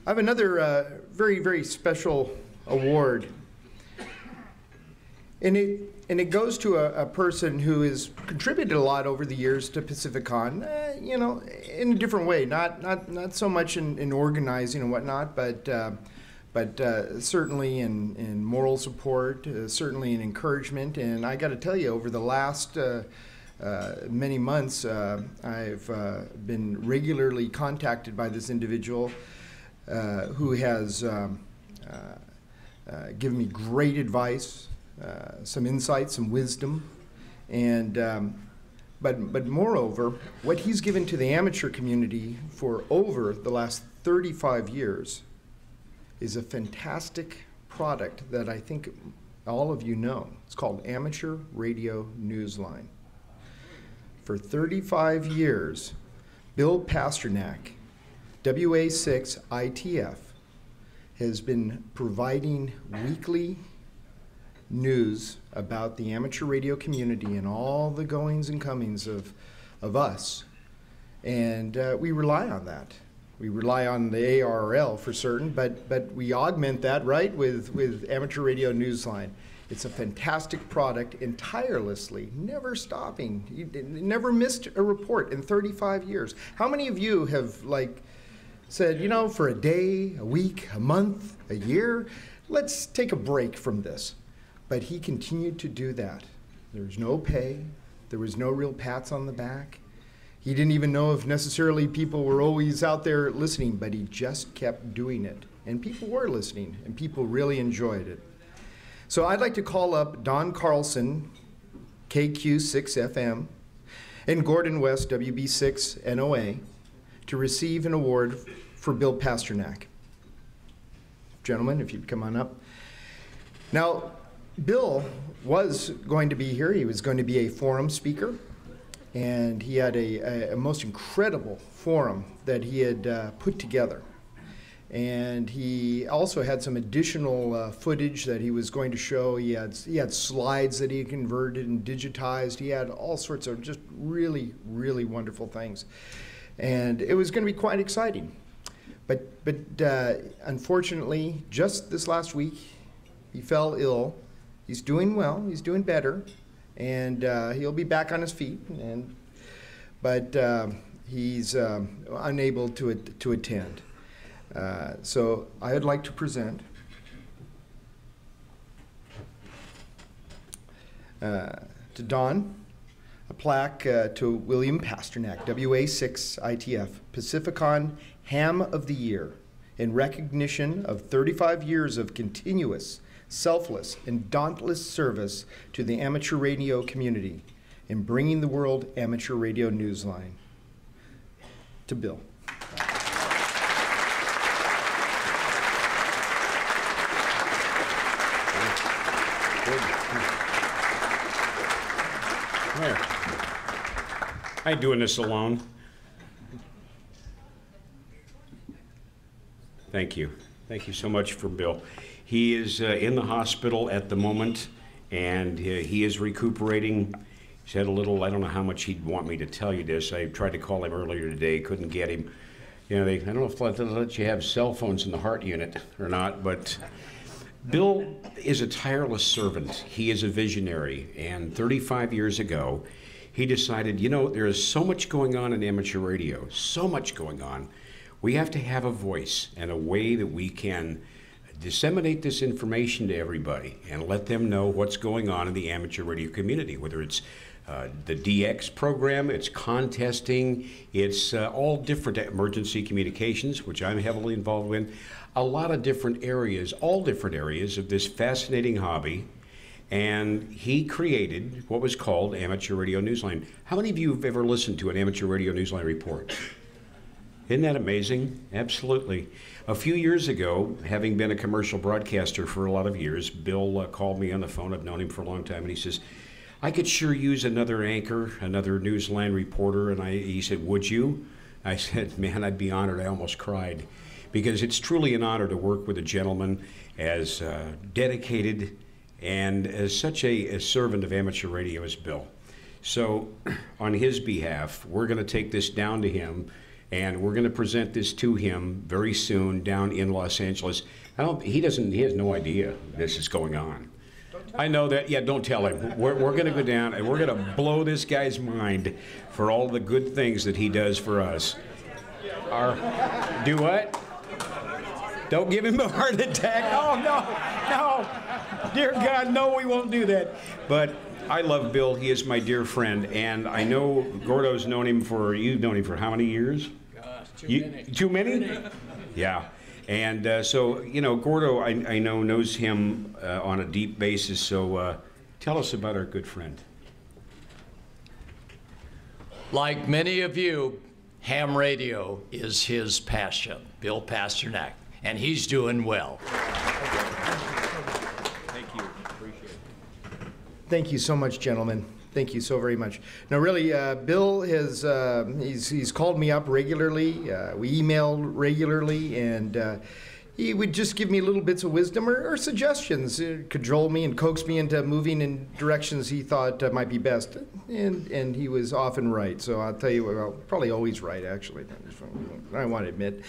I have another very, very special award. And it goes to a person who has contributed a lot over the years to Pacificon, you know, in a different way. Not so much in organizing and whatnot, but certainly in moral support, certainly in encouragement. And I got to tell you, over the last many months, I've been regularly contacted by this individual who has given me great advice. Some insight, some wisdom, and but moreover, what he's given to the amateur community for over the last 35 years is a fantastic product that I think all of you know. It's called Amateur Radio Newsline. For 35 years, Bill Pasternak, WA6 ITF, has been providing weekly news about the amateur radio community and all the goings and comings of us. And we rely on that. We rely on the ARRL for certain, but we augment that, right, with Amateur Radio Newsline. It's a fantastic product, and tirelessly, never stopping. You never missed a report in 35 years. How many of you have, like, said, you know, for a day, a week, a month, a year, let's take a break from this? But he continued to do that. There was no pay. There was no real pats on the back. He didn't even know if necessarily people were always out there listening, but he just kept doing it. And people were listening, and people really enjoyed it. So I'd like to call up Don Carlson, KQ6FM, and Gordon West, WB6NOA, to receive an award for Bill Pasternak. Gentlemen, if you'd come on up. Now, Bill was going to be here. He was going to be a forum speaker, and he had a most incredible forum that he had put together. And he also had some additional footage that he was going to show. He had slides that he had converted and digitized. He had all sorts of just really, really wonderful things. And it was going to be quite exciting. But unfortunately, just this last week, he fell ill. He's doing well, he's doing better, and he'll be back on his feet, but he's unable to attend. So I'd like to present to Don a plaque to William Pasternak, WA6 ITF, Pacificon Ham of the Year, in recognition of 35 years of continuous, selfless, and dauntless service to the amateur radio community in bringing the world amateur radio newsline. To Bill. There. I ain't doing this alone. Thank you. Thank you so much for Bill. He is in the hospital at the moment, and he is recuperating. He's had a little, I don't know how much he'd want me to tell you this. I tried to call him earlier today, couldn't get him. You know, I don't know if they'll let you have cell phones in the heart unit or not, but Bill is a tireless servant. He is a visionary, and 35 years ago, he decided, you know, there is so much going on in amateur radio, so much going on. We have to have a voice and a way that we can disseminate this information to everybody and let them know what's going on in the amateur radio community, whether it's the DX program, it's contesting, it's all different emergency communications, which I'm heavily involved in, a lot of different areas, all different areas of this fascinating hobby. And he created what was called Amateur Radio Newsline. How many of you have ever listened to an Amateur Radio Newsline report? Isn't that amazing? Absolutely. A few years ago, having been a commercial broadcaster for a lot of years, Bill called me on the phone. I've known him for a long time, and he says, I could sure use another anchor, another Newsline reporter. And he said, would you? I said, man, I'd be honored. I almost cried, because it's truly an honor to work with a gentleman as dedicated and as such a servant of amateur radio as Bill. So on his behalf, we're going to take this down to him And we're going to present this to him very soon down in Los Angeles. He has no idea this is going on. I know that. Yeah, don't tell him. We're going to go down and we're going to blow this guy's mind for all the good things that he does for us. Do what? Don't give him a heart attack. Oh, no. Dear God, no, we won't do that. But I love Bill. He is my dear friend. And I know Gordo's known him you've known him for how many years? Too many? Yeah. And so, you know, Gordo, I know, knows him on a deep basis. So tell us about our good friend. Like many of you, ham radio is his passion, Bill Pasternak, and he's doing well. Thank you. Appreciate it. Thank you so much, gentlemen. Thank you so very much. Now, really, Bill has he's called me up regularly. We email regularly, and he would just give me little bits of wisdom or suggestions, cajole me and coax me into moving in directions he thought might be best. And he was often right. So I'll tell you, well, probably always right, actually. I want to admit.